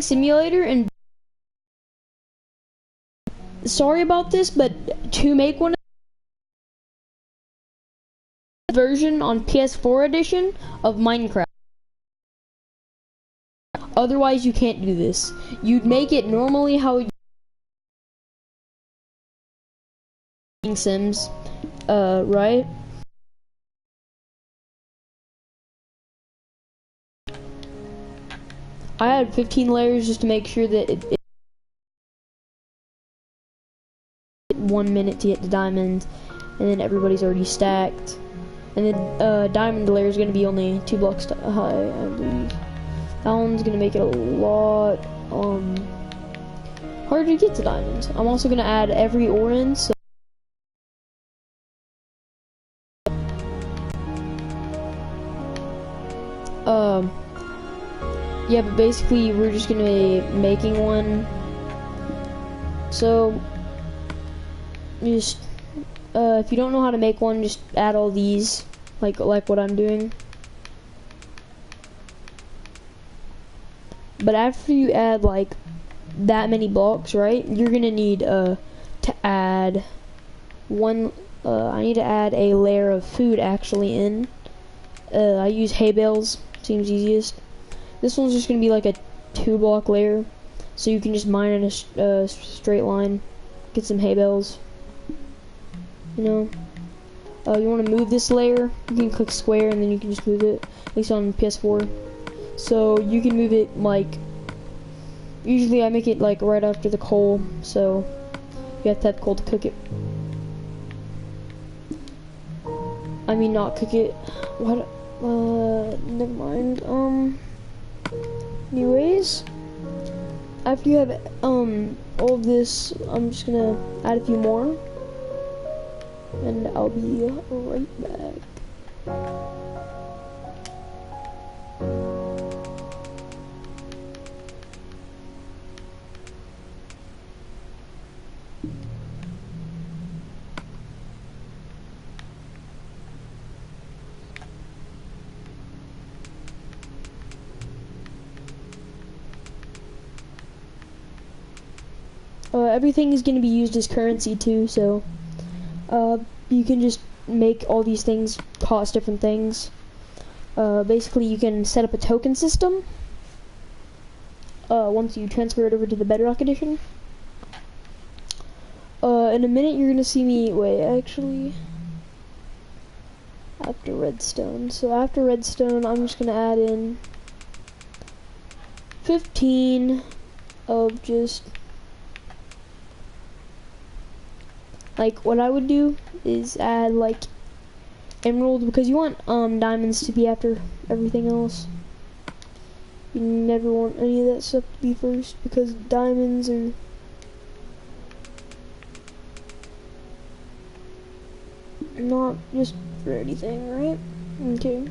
simulator, and sorry about this, but to make one version on PS4 edition of Minecraft. Otherwise you can't do this. You'd make it normally how you Sims, right? I had 15 layers just to make sure that it 1 minute to get the diamond, and then everybody's already stacked. And then diamond layer is going to be only 2 blocks high, I believe. That one's going to make it a lot harder to get to diamonds. I'm also going to add every ore in, so yeah, but basically we're just going to be making one. So just if you don't know how to make one, just add all these like what I'm doing. But after you add like that many blocks, right, you're gonna need to add one I need to add a layer of food actually in. I use hay bales, seems easiest. This one's just gonna be like a 2-block layer, so you can just mine in a straight line, get some hay bales. You know, you want to move this layer, you can click square and then you can just move it, at least on PS4. So you can move it like, usually I make it like right after the coal, so you have to have coal to cook it. I mean not cook it, what, never mind. Anyways, after you have all of this, I'm just gonna add a few more. And I'll be right back. Everything is going to be used as currency too, so you can just make all these things cost different things. Basically, you can set up a token system once you transfer it over to the Bedrock edition. In a minute, you're gonna see me. Wait, actually, after redstone. So after redstone, I'm just gonna add in 15 of just. Like, what I would do is add, like, emerald, because you want, diamonds to be after everything else. You never want any of that stuff to be first, because diamonds are not just for anything, right? Okay.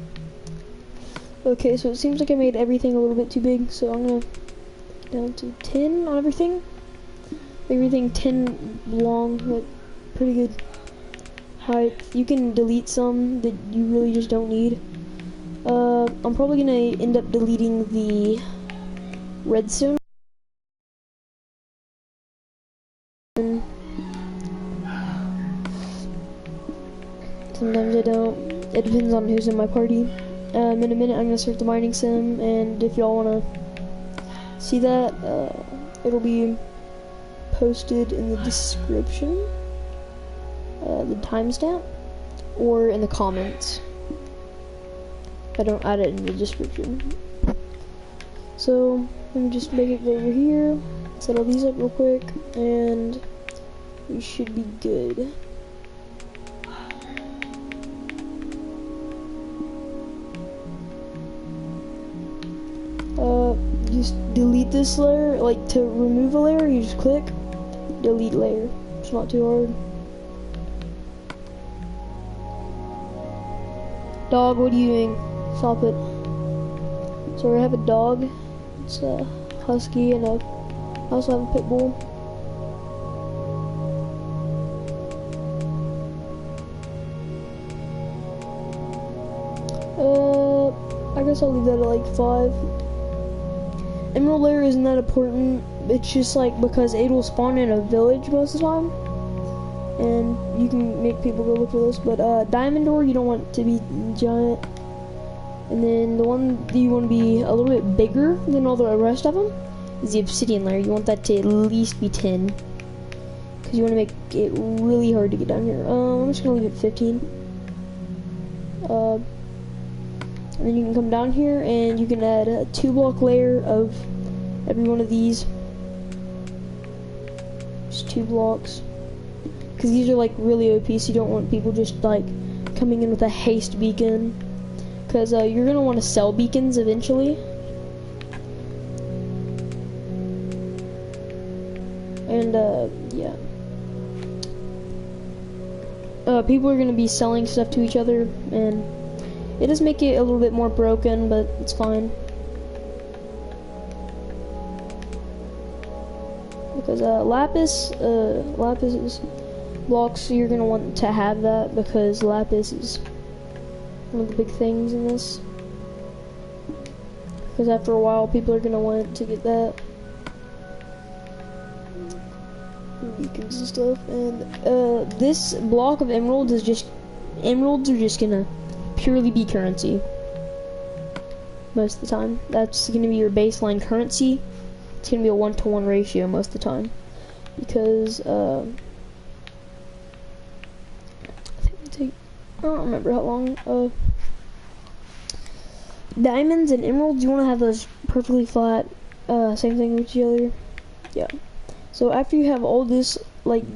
Okay, so it seems like I made everything a little bit too big, so I'm gonna down to 10 on everything. Everything 10 long, like, pretty good height. You can delete some that you really just don't need. I'm probably gonna end up deleting the redstone. Sometimes I don't. It depends on who's in my party. In a minute I'm gonna start the mining sim, and if y'all wanna see that, it'll be posted in the description. The timestamp, or in the comments. I don't add it in the description. So let me just make it go over here, set all these up real quick, and we should be good. Just delete this layer. Like, to remove a layer, you just click delete layer. It's not too hard. Dog, what are you doing? Stop it. So I have a dog. It's a husky, and I also have a pit bull. I guess I'll leave that at like 5. Emerald layer isn't that important. It's just like because it will spawn in a village most of the time, and you can make people go look for this. But diamond ore, you don't want to be giant. And then the one that you want to be a little bit bigger than all the rest of them is the obsidian layer. You want that to at least be 10, because you want to make it really hard to get down here. I'm just gonna leave it 15. And then you can come down here and you can add a 2-block layer of every one of these. Just 2 blocks. Because these are like really OP, so you don't want people just like coming in with a haste beacon. Because you're going to want to sell beacons eventually. And yeah. People are going to be selling stuff to each other, and it does make it a little bit more broken, but it's fine. Because lapis is blocks, so you're gonna want to have that because lapis is one of the big things in this. Because after a while, people are gonna want to get that. Beacons and stuff, and this block of emeralds are just gonna purely be currency most of the time. That's gonna be your baseline currency. It's gonna be a 1-to-1 ratio most of the time, because I don't remember how long. Diamonds and emeralds, you want to have those perfectly flat. Same thing with each other. Yeah. So after you have all this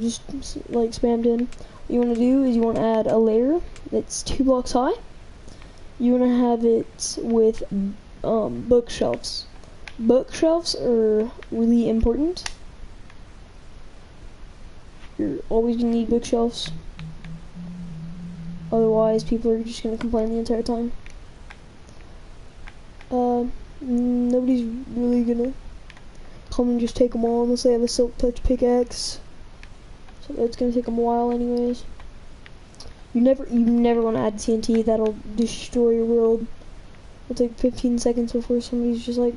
just spammed in, what you want to do is you want to add a layer that's 2 blocks high. You want to have it with bookshelves. Bookshelves are really important. You're always gonna need bookshelves. Otherwise, people are just gonna complain the entire time. Nobody's really gonna come and just take them all unless they have a silk touch pickaxe. So that's gonna take them a while, anyways. You never want to add TNT. That'll destroy your world. It'll take 15 seconds before somebody's just like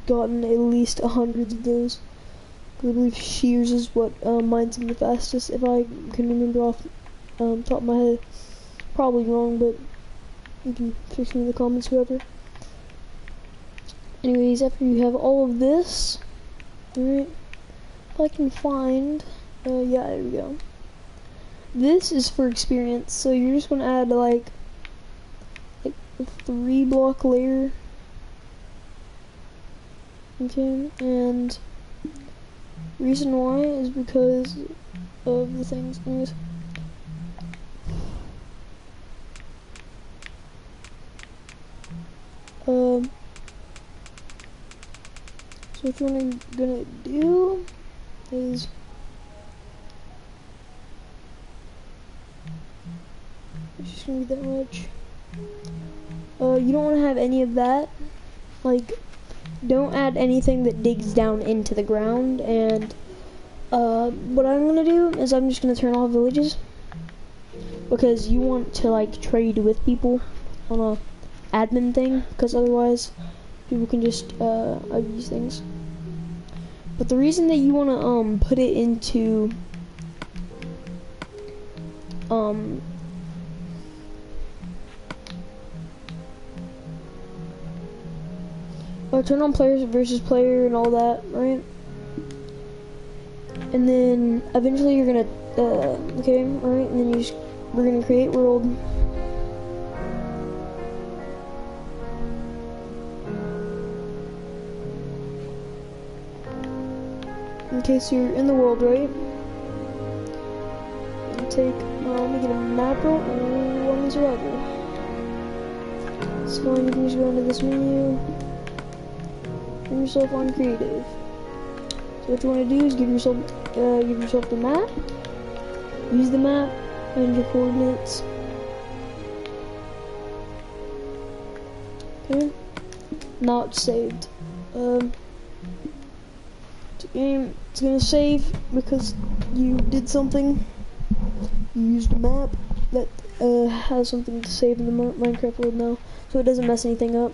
gotten at least 100 of those. I believe shears is what mines them the fastest, if I can remember off top of my head. Probably wrong, but you can fix me in the comments, whoever. Anyways, after you have all of this, alright, if I can find, yeah, there we go. This is for experience, so you're just gonna add like a 3-block layer. Okay, and reason why is because of the things. Anyways. So what I'm gonna do is it's just gonna be that much. You don't want to have any of that. Like, don't add anything that digs down into the ground. And what I'm gonna do is I'm just gonna turn off villages, because you want to like trade with people on a admin thing, because otherwise people can just abuse things. But the reason that you want to put it into turn on players versus player and all that, right? And then eventually you're gonna okay, alright, and then we're gonna create world. Okay, so you're in the world, right? And take, let me get a map roll. Oh, I'm in survival. So you can just go into this menu, turn yourself on creative. So what you want to do is give yourself the map, use the map, and your coordinates. Okay, now it's saved. Game, it's gonna save because you did something. You used a map that has something to save in the Minecraft world now, so it doesn't mess anything up.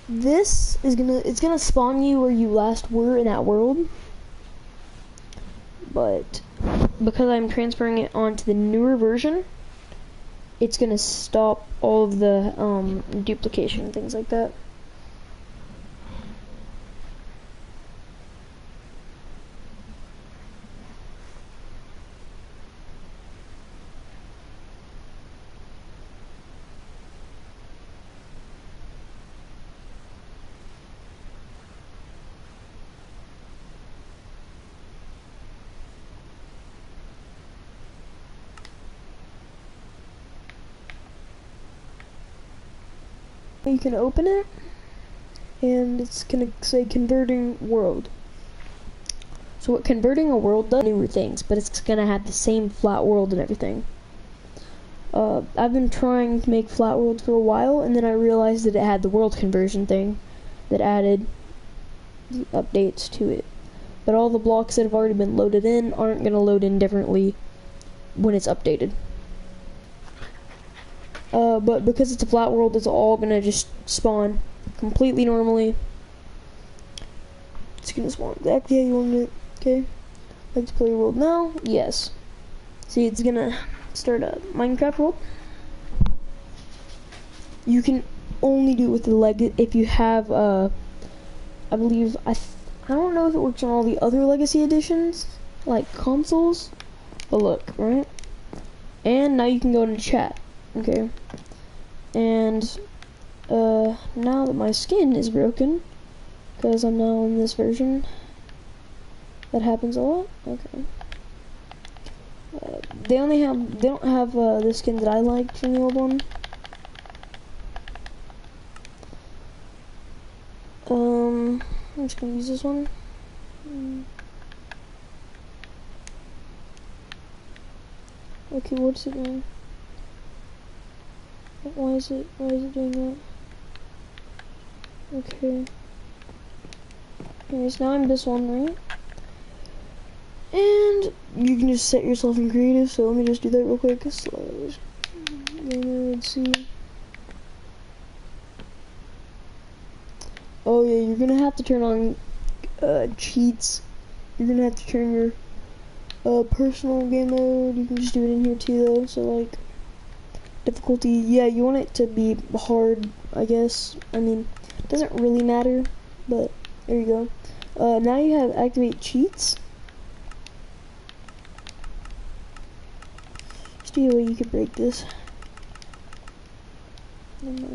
this is it's gonna spawn you where you last were in that world, but because I'm transferring it onto the newer version, it's gonna stop all of the duplication and things like that. You can open it, and it's gonna say converting world. So what converting a world does, newer things, but it's gonna have the same flat world and everything. I've been trying to make flat worlds for a while, and then I realized that it had the world conversion thing that added the updates to it. But all the blocks that have already been loaded in aren't gonna load in differently when it's updated. But because it's a flat world, it's all gonna just spawn completely normally. It's gonna spawn exactly how you want it. Okay, like to play your world now? Yes. See, it's gonna start a Minecraft world. You can only do it with the leg if you have I believe I don't know if it works on all the other legacy editions like consoles, but look, right? And now you can go into chat. Okay, and now that my skin is broken, because I'm now in this version, that happens a lot. Okay, they don't have the skin that I liked from the old one. I'm just gonna use this one. Okay, what's it doing? Why is it doing that? Okay. Anyways, now I'm this one, right? And you can just set yourself in creative, so let me just do that real quick. Let's see. Oh yeah, you're gonna have to turn on cheats. You're gonna have to turn your personal game mode. You can just do it in here too though, so like difficulty, yeah, you want it to be hard, I guess. I mean, it doesn't really matter, but there you go. Now you have activate cheats. Just see a way you could break this.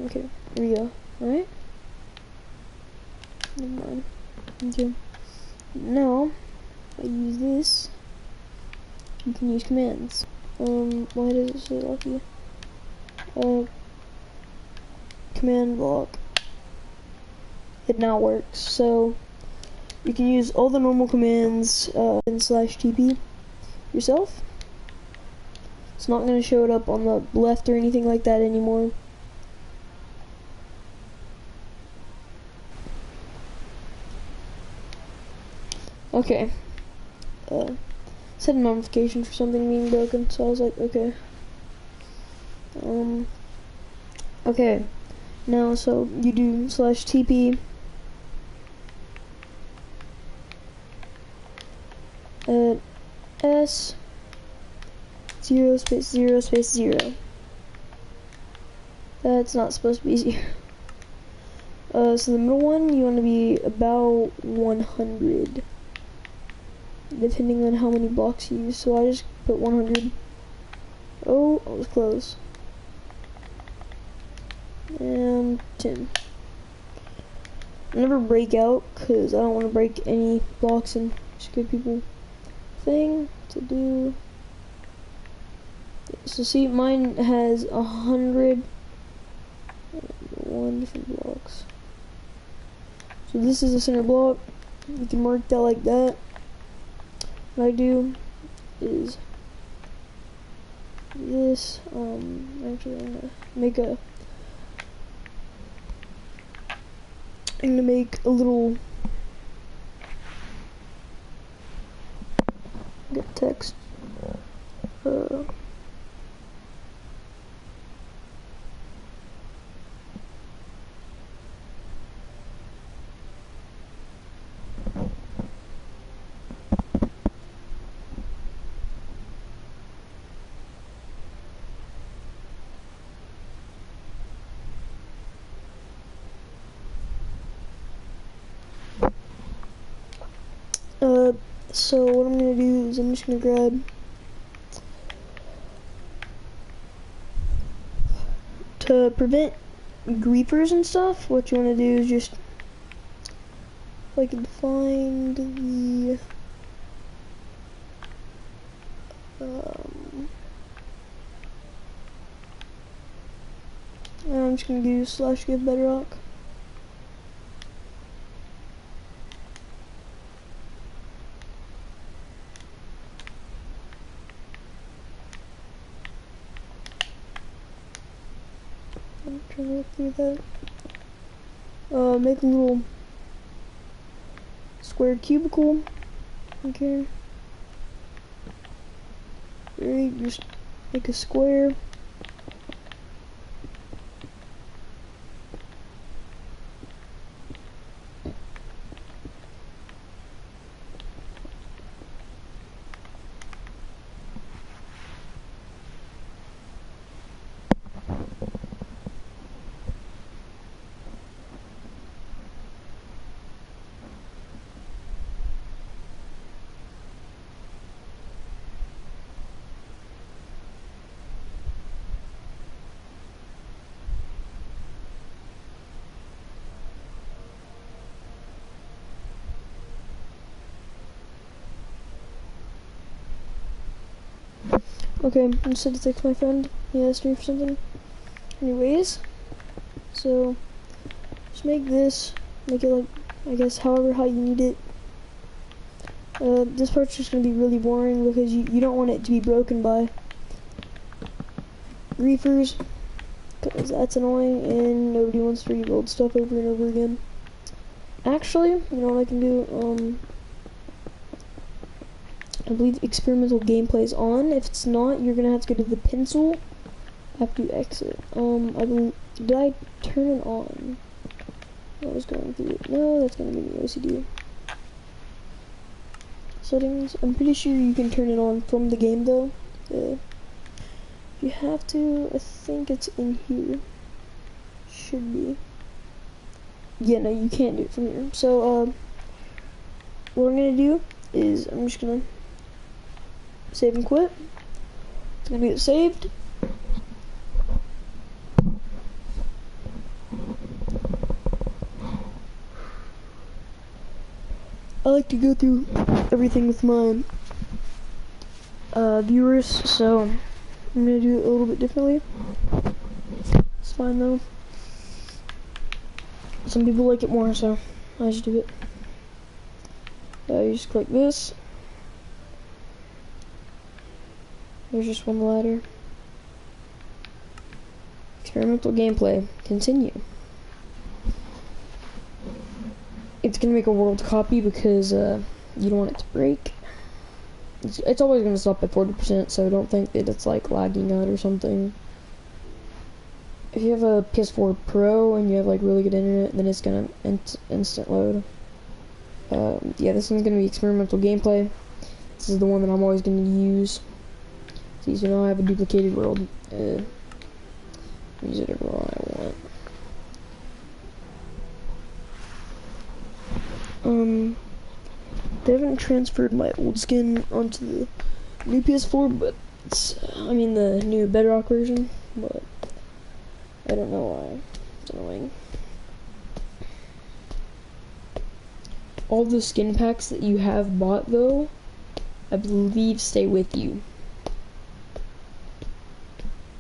Okay, here we go. Alright? Never mind. Okay. Now, if I use this, you can use commands. Why does it say lucky? Command block. It now works, so you can use all the normal commands and /TP yourself. It's not going to show it up on the left or anything like that anymore. Okay. Set a notification for something being broken, so I was like, okay. Okay. Now, so you do /TP S 0 space 0 space 0. That's not supposed to be 0. So the middle one, you want to be about 100, depending on how many blocks you use. So I just put 100. Oh, I was close. And 10. Never break out, because I don't want to break any blocks and just give people thing to do. So see, mine has 101 different blocks. So this is the center block. You can mark that like that. What I do is this. Actually, I'm gonna make a little get text. So what I'm gonna do is I'm just gonna grab to prevent griefers and stuff. What you want to do is just, if I can find the I'm just gonna do /give bedrock. I'm trying to look through that. Make a little squared cubicle. Okay. Alright, just make a square. Okay, I'm just to text my friend. He asked me for something. Anyways, so just make this, make it like, I guess, however how you need it. This part's just gonna be really boring because you don't want it to be broken by griefers, because that's annoying and nobody wants to rebuild stuff over and over again. Actually, you know what I can do? I believe experimental gameplay is on. If it's not, you're gonna have to go to the pencil after you exit. Did I turn it on? I was going through it. No, that's gonna give me OCD. Settings. I'm pretty sure you can turn it on from the game though. You have to. I think it's in here. Should be. Yeah, no, you can't do it from here. So, what I'm gonna do is I'm just gonna save and quit. It's gonna get saved. I like to go through everything with my viewers, so I'm gonna do it a little bit differently. It's fine though. Some people like it more, so I just do it. You just click this. There's just one ladder. Experimental gameplay. Continue. It's gonna make a world copy because you don't want it to break. It's always gonna stop at 40%, so don't think that it's like lagging out or something. If you have a PS4 Pro and you have like really good internet, then it's gonna instant load. Yeah, this one's gonna be experimental gameplay. This is the one that I'm always gonna use. See, so now I have a duplicated world. Use it everywhere I want. They haven't transferred my old skin onto the new PS4, but I mean the new bedrock version, but I don't know why. It's annoying. All the skin packs that you have bought, though, I believe stay with you.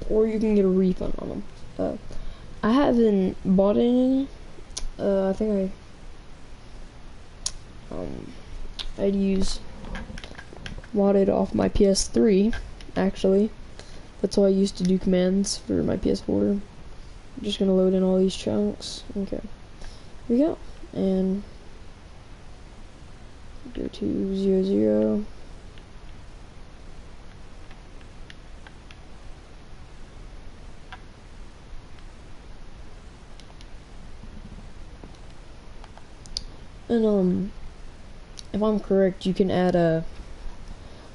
Or you can get a refund on them. I haven't bought any. I think I'd use modded off my PS3, actually. That's how I used to do commands for my PS4. I'm just gonna load in all these chunks. Okay. Here we go. And go to 0, 0. And if I'm correct, you can add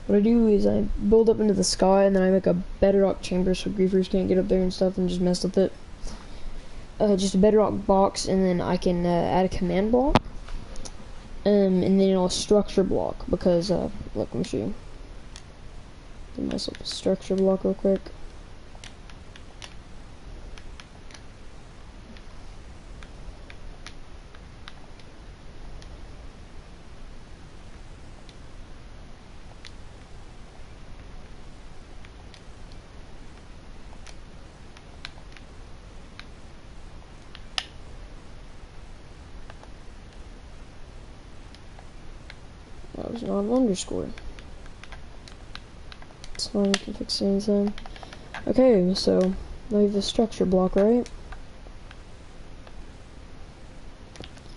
what I do is I build up into the sky and then I make a bedrock chamber so griefers can't get up there and stuff and just mess with it. Just a bedrock box, and then I can add a command block. and then a structure block, because, look, let me show you. Give myself a structure block real quick. That was not an underscore. It's fine, you can fix it anytime. Okay, so now you have a structure block, right?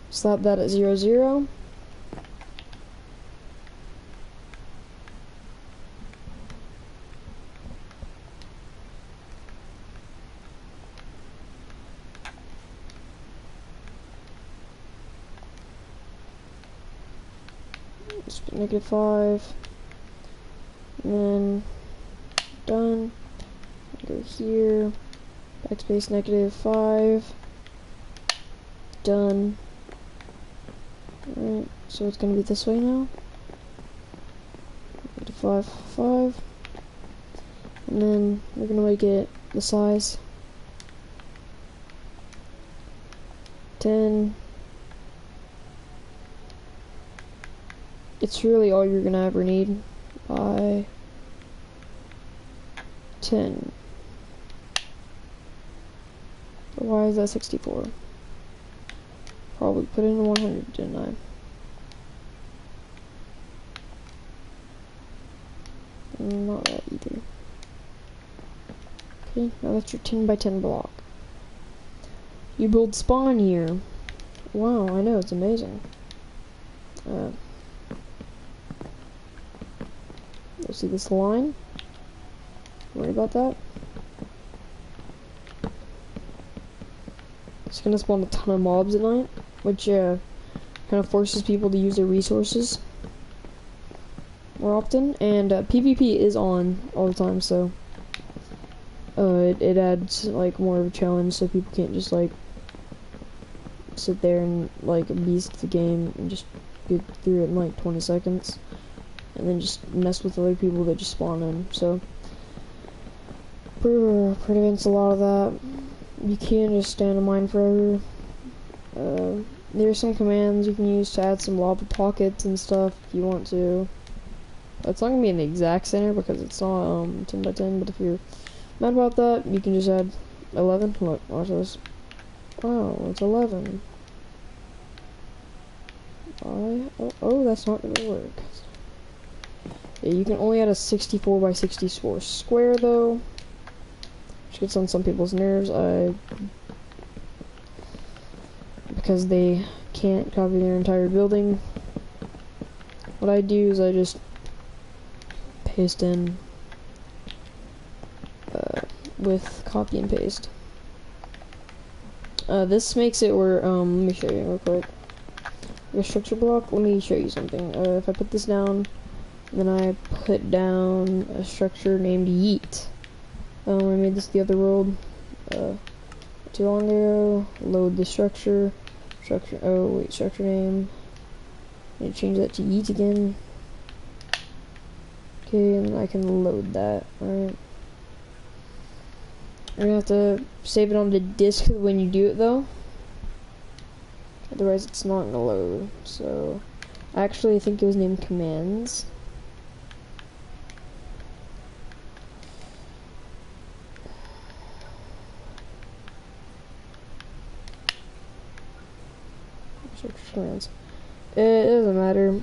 Slap that at 0, 0. Let's put -5. And then done. Go here. Backspace -5. Done. Alright, so it's gonna be this way now. -5, 5. And then we're gonna make it the size 10. It's really all you're gonna ever need. By 10. But why is that 64? Probably put in 100, didn't I? Not that either. Okay, now that's your 10 by 10 block. You build spawn here. Wow, I know, it's amazing. You'll see this line. Worry about that. It's gonna spawn a ton of mobs at night, which kind of forces people to use their resources more often. And PvP is on all the time, so it adds like more of a challenge, so people can't just like sit there and like beast the game and just get through it in like 20 seconds. And then just mess with other people that just spawn in. So prevents a lot of that. You can't just stand in mine forever. There's some commands you can use to add some lava pockets and stuff if you want to. It's not gonna be in the exact center because it's not 10 by 10. But if you're mad about that, you can just add 11. Look, watch this. Wow, it's 11. Oh, that's not gonna work. Yeah, you can only add a 64 by 64 square though, which gets on some people's nerves. Because they can't copy their entire building. What I do is I just paste in with copy and paste. This makes it where let me show you real quick. The structure block. Let me show you something. If I put this down. Then I put down a structure named Yeet. I made this the other world too long ago. Load the structure. Oh wait, structure name. I need to change that to Yeet again. Okay, and I can load that. Alright. You're gonna have to save it on the disk when you do it though. Otherwise, it's not gonna load. So, actually, I think it was named commands. Commands. It doesn't matter.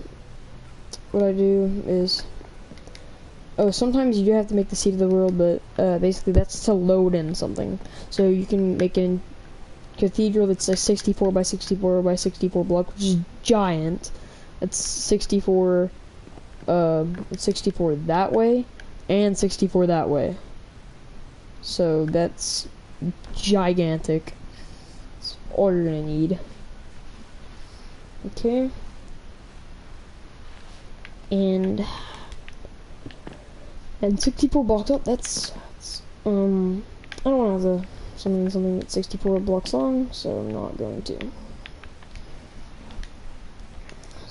What I do is, sometimes you do have to make the seed of the world, but basically that's to load in something. So you can make a cathedral that's a 64 by 64 by 64 block, which is giant. It's 64. It's 64 that way, and 64 that way. So that's gigantic. That's all you're gonna need. Okay, and 64 blocks up. That's I don't want to have something that's 64 blocks long, so I'm not going to.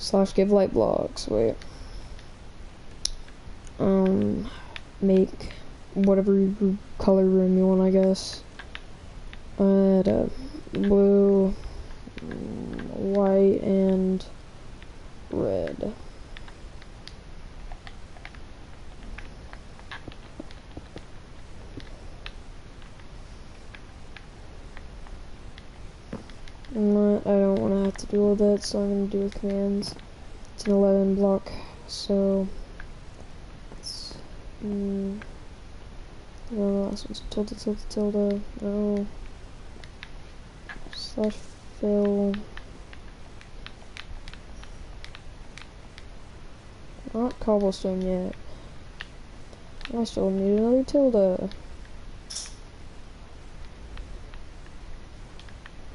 Slash give light blocks, wait. Make whatever color room you want, I guess. Blue, white, and red. I don't want to have to do all that, so I'm going to do with commands. It's an 11 block, so it's, the last one's tilde, no, slash fill, not cobblestone yet, I still need another tilde,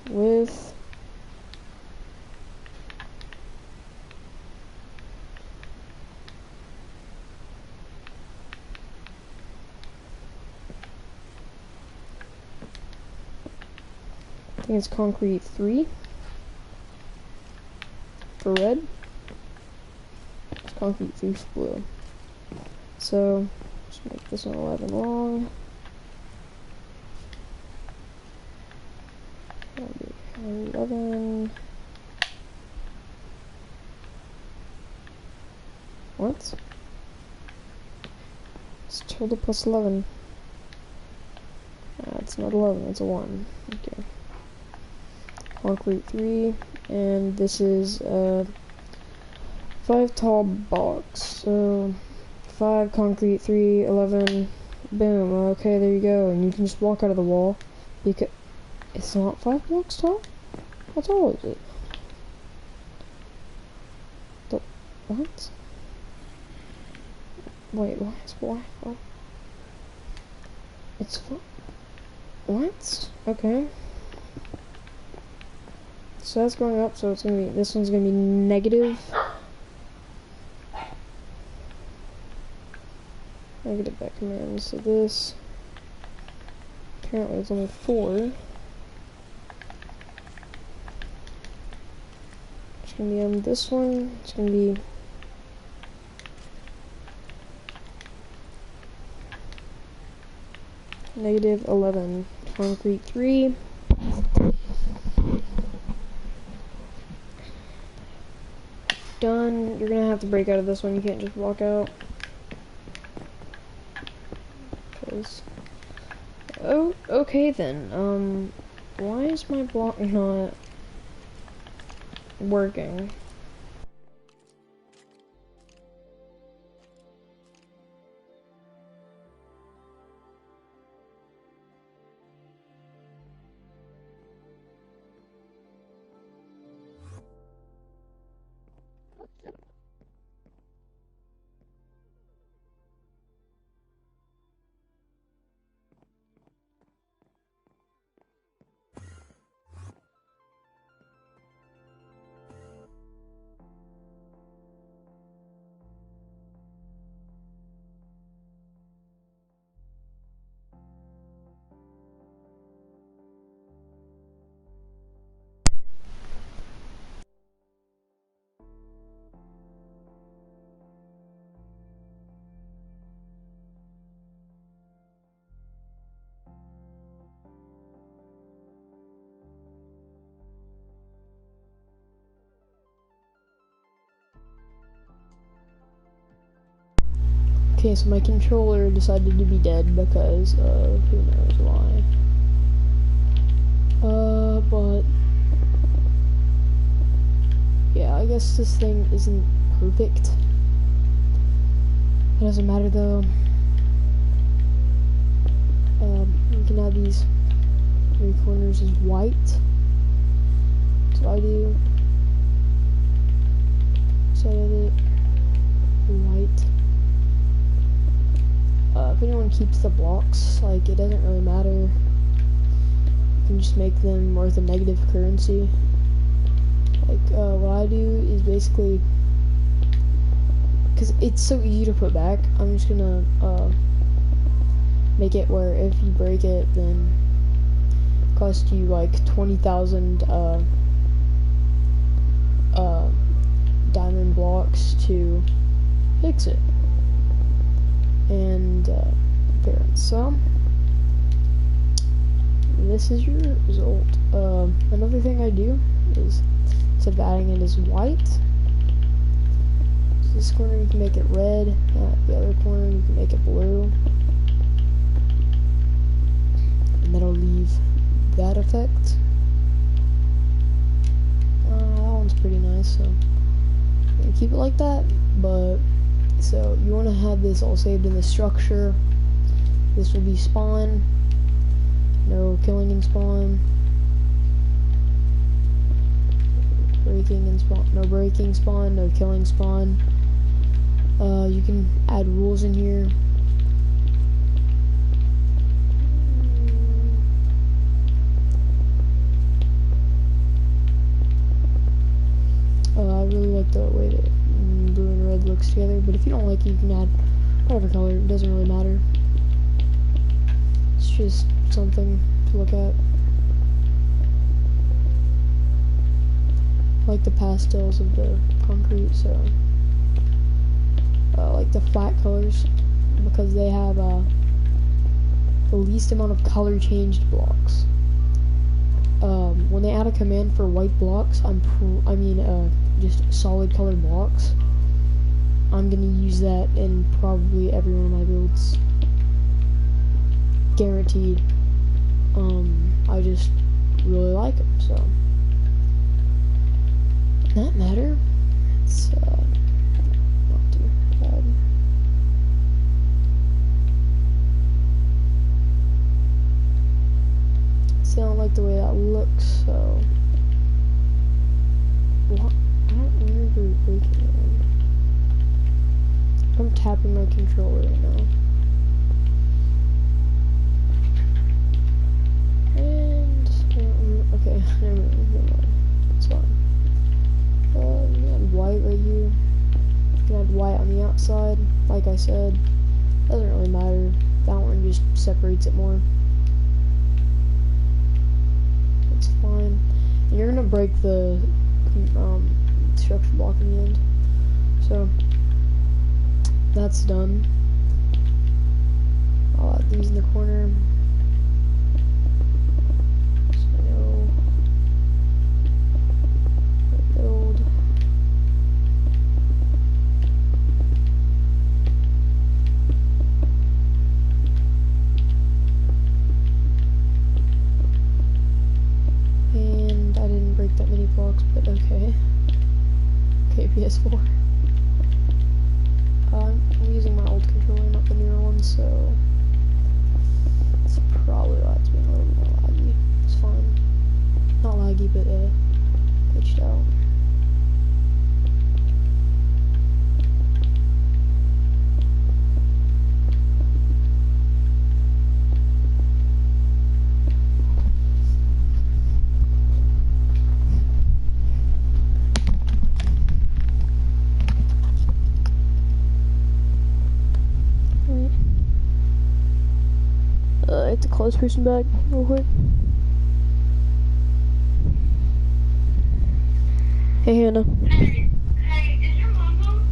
with I think it's concrete 3 for red. It's concrete 3 for blue. So just make this one 11 long. 11. What? It's tilde plus 11. It's not 11, it's a 1. Okay. Concrete 3, and this is a 5 tall box. So 5 concrete 3, 11, boom. Okay, there you go. And you can just walk out of the wall because it's not 5 blocks tall. How tall is it? What? Wait, why? Oh. It's what? Okay. So that's going up, so it's gonna be, this one's gonna be negative that command. So this, apparently it's only 4. It's gonna be on this one, it's gonna be negative 11, concrete 3. Done. You're gonna have to break out of this one, you can't just walk out. Oh, okay then. Why is my block not working? Okay, so my controller decided to be dead because of who knows why. But yeah, I guess this thing isn't perfect. It doesn't matter though. You can have these 3 corners as white. That's what I do. Side of it, white. If anyone keeps the blocks, like, it doesn't really matter. You can just make them worth a negative currency. Like, what I do is basically, because it's so easy to put back, I'm just gonna, make it where if you break it, then it costs you, like, 20,000, diamond to fix it and repair it. So this is your result. Another thing I do is, instead of adding it as white, so this corner you can make it red, the other corner you can make it blue, and that'll leave that effect. That one's pretty nice, so I'm gonna keep it like that. But so you want to have this all saved in the structure. This will be spawn. No killing in spawn. Breaking in spawn. No breaking spawn. No killing spawn. You can add rules in here. I really like the way that blue and red looks together, but if you don't like it, you can add whatever color. It doesn't really matter. It's just something to look at. I like the pastels of the concrete, so I like the flat colors because they have the least amount of color changed blocks. When they add a command for white blocks, just solid color blocks, I'm gonna use that in probably every one of my builds. Guaranteed. I just really like them, so. In that matter, it's not too bad. See, I don't like the way that looks, so. What? I don't remember breaking it. I'm tapping my controller right now. And, okay, never mind. It's fine. You can add white right here. You can add white on the outside, like I said. Doesn't really matter. That one just separates it more. It's fine. And you're gonna break the structure block in the end. So that's done. I'll add these in the corner. So build. And I didn't break that many blocks, but okay. Okay, PS4. I'm using my old controller, not the newer one, so it's probably why it's being a little more laggy. It's fine. Not laggy, but glitched out. I have to close person back real quick. Hey Hannah. Hey, is your mom home?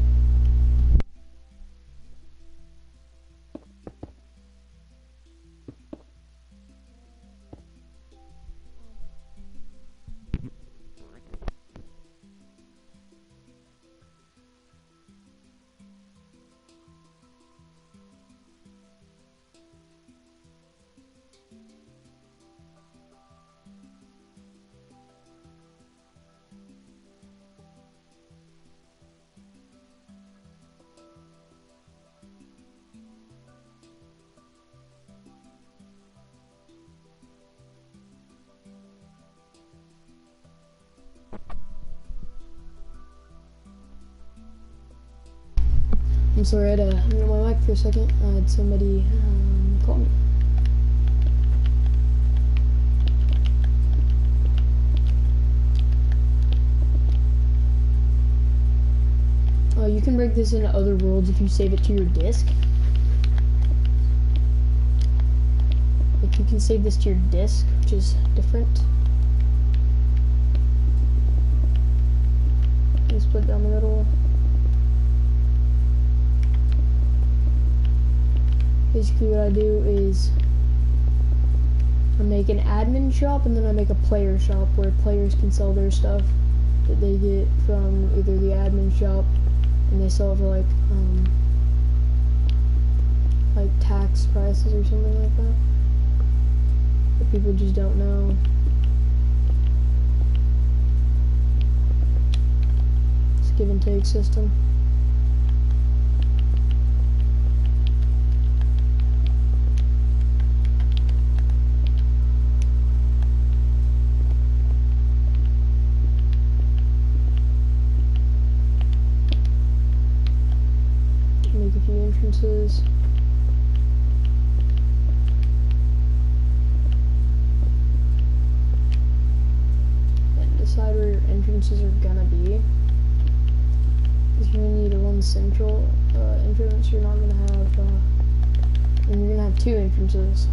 I'm sorry, I had to mute my mic for a second. I had somebody call me. You can break this into other worlds if you save it to your disk. Like, you can save this to your disk, which is different. You split down the middle. basically what I do is I make an admin shop and then I make a player shop where players can sell their stuff that they get from either the admin shop and they sell it for like tax prices or something like that. But people just don't know. It's a give and take system. Make a few entrances. And decide where your entrances are gonna be. Because you're gonna need one central entrance. You're not gonna have, and you're gonna have two entrances.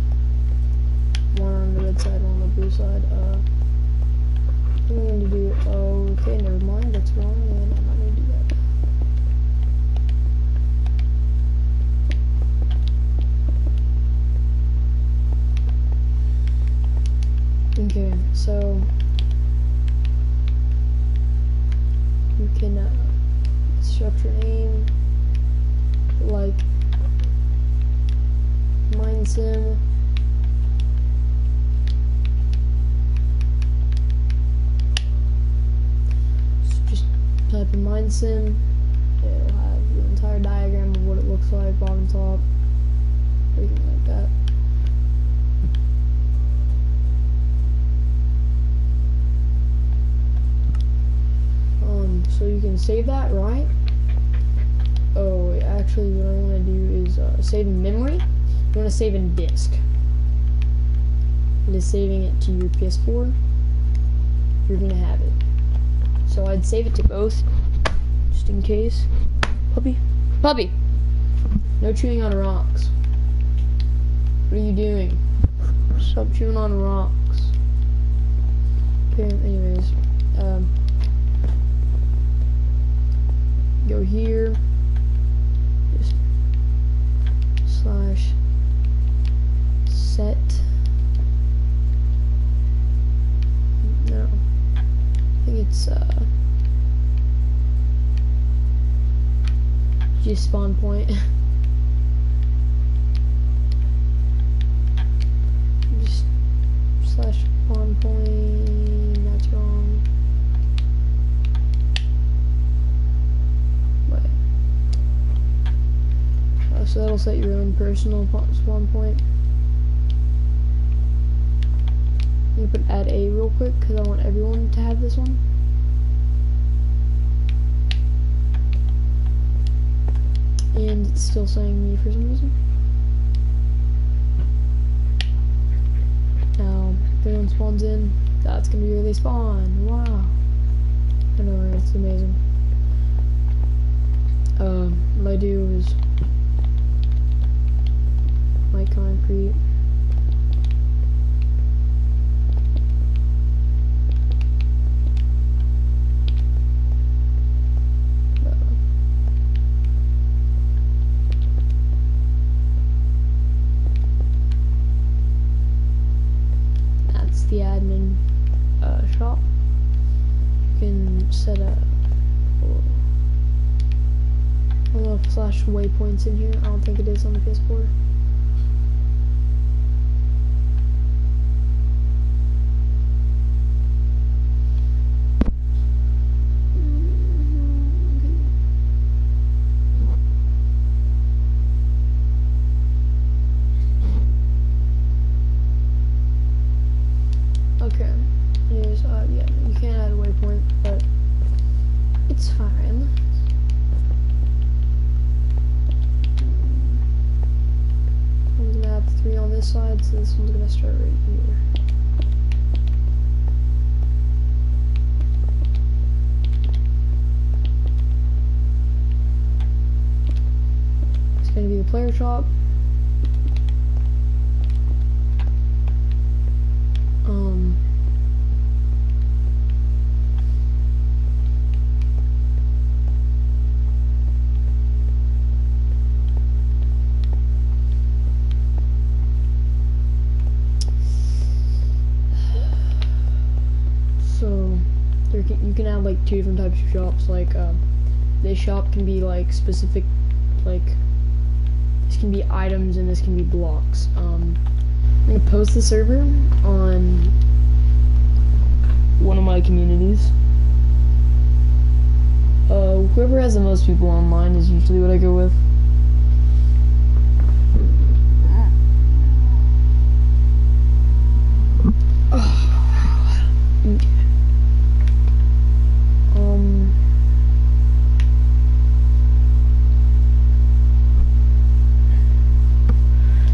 One on the red side, one on the blue side. I'm going to do, oh, okay, never mind, that's wrong, and I'm not gonna do that. Okay, so you can structure name like MineSim. So just type in MineSim. It'll have the entire diagram of what it looks like, bottom, top, everything like that. So you can save that, right? Oh, actually what I want to do is save in memory. You want to save in disk. It is saving it to your PS4. You're going to have it. So I'd save it to both, just in case. Puppy? Puppy! No chewing on rocks. What are you doing? Stop chewing on rocks. Okay, anyways. Go here, just slash set, no, I think it's just spawn point. Just slash spawn point, that's wrong. So that'll set your own personal spawn point. I'm gonna put add a real quick because I want everyone to have this one. And it's still saying me for some reason. Now, if everyone spawns in, that's gonna be where they spawn. Wow. I know, right? It's amazing. What I do is my concrete. That's the admin shop. You can set a little flash waypoints in here. I don't think it is on the PS4. Okay, anyways, yeah, you can't add a waypoint, but it's fine. I'm gonna have 3 on this side, so this one's gonna start right here. It's gonna be the player shop. two different types of shops. Like this shop can be like specific, like this can be items and this can be blocks. I'm gonna post the server on one of my communities. Whoever has the most people online is usually what I go with.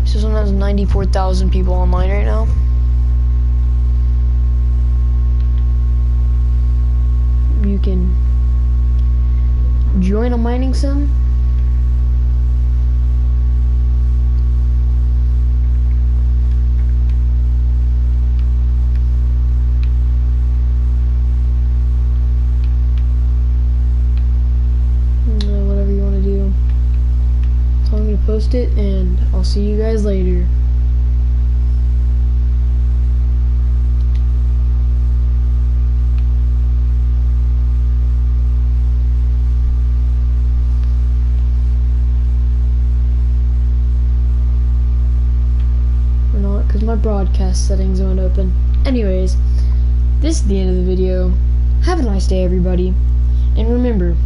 So someone has 94,000 people online right now. You can join a mining sim. Whatever you want to do. So I'm going to post it and I'll see you guys later. Because my broadcast settings aren't open. Anyways, this is the end of the video. Have a nice day, everybody. And remember,